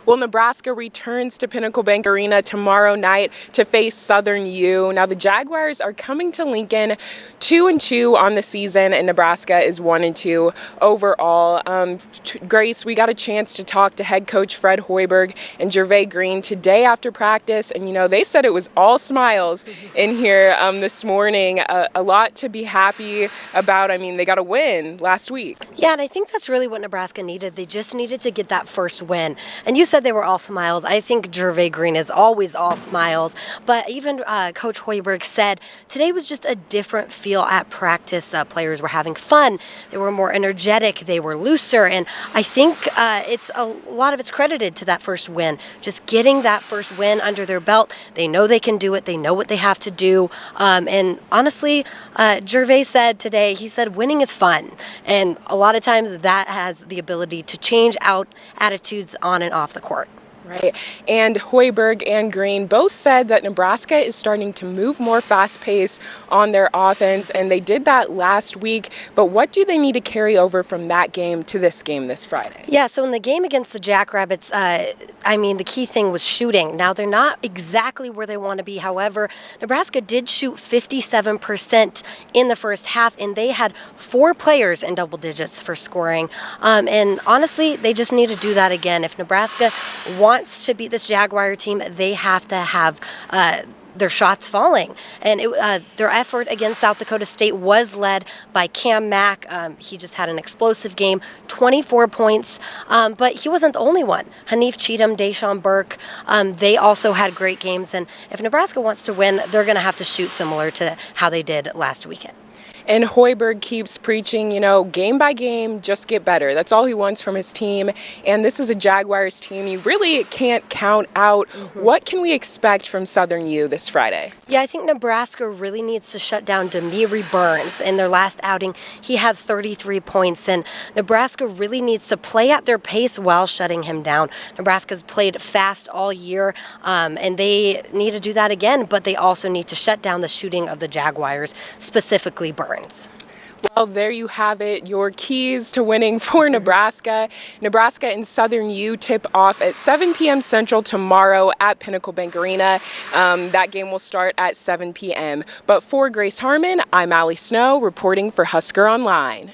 Well, Nebraska returns to Pinnacle Bank Arena tomorrow night to face SouthernU. Now, the Jaguars are coming to Lincoln 2-2 on the season, and Nebraska is 1-2 overall. Grace, we got a chance to talk to head coach Fred Hoiberg and Gervais Green today after practice, and they said it was all smiles in here this morning. A lot to be happy about. I mean, they got a win last week. Yeah, and I think that's really what Nebraska needed. They just needed to get that first win. And you said they were all smiles. I think Gervais Green is always all smiles. But even Coach Hoiberg said today was just a different feel at practice. Players were having fun. They were more energetic. They were looser. And I think it's a lot of it's credited to that first win. Just getting that first win under their belt. They know they can do it. They know what they have to do. And honestly, Gervais said today, he said winning is fun. And a lot of times that has the ability to change out attitudes on and off the court. Right. And Hoiberg and Green both said that Nebraska is starting to move more fast-paced on their offense, and they did that last week. But what do they need to carry over from that game to this game this Friday? Yeah, so in the game against the Jackrabbits, the key thing was shooting. Now, they're not exactly where they want to be. However, Nebraska did shoot 57% in the first half, and they had 4 players in double digits for scoring. And honestly, they just need to do that again. If Nebraska wants to beat this Jaguar team, they have to have their shots falling. And their effort against South Dakota State was led by Cam Mack. He just had an explosive game, 24 points. But he wasn't the only one. Hanif Cheatham, Deshaun Burke, they also had great games. And if Nebraska wants to win, they're going to have to shoot similar to how they did last weekend. And Hoiberg keeps preaching, game by game, just get better. That's all he wants from his team. And this is a Jaguars team you really can't count out. What can we expect from SouthernU this Friday? Yeah, I think Nebraska really needs to shut down Demery Burns. In their last outing, he had 33 points. And Nebraska really needs to play at their pace while shutting him down. Nebraska's played fast all year, and they need to do that again. But they also need to shut down the shooting of the Jaguars, specifically Burns. Well, there you have it, your keys to winning for Nebraska. Nebraska and SouthernU tip off at 7 p.m. Central tomorrow at Pinnacle Bank Arena. That game will start at 7 p.m. But for Grace Harmon, I'm Allie Snow reporting for HuskerOnline.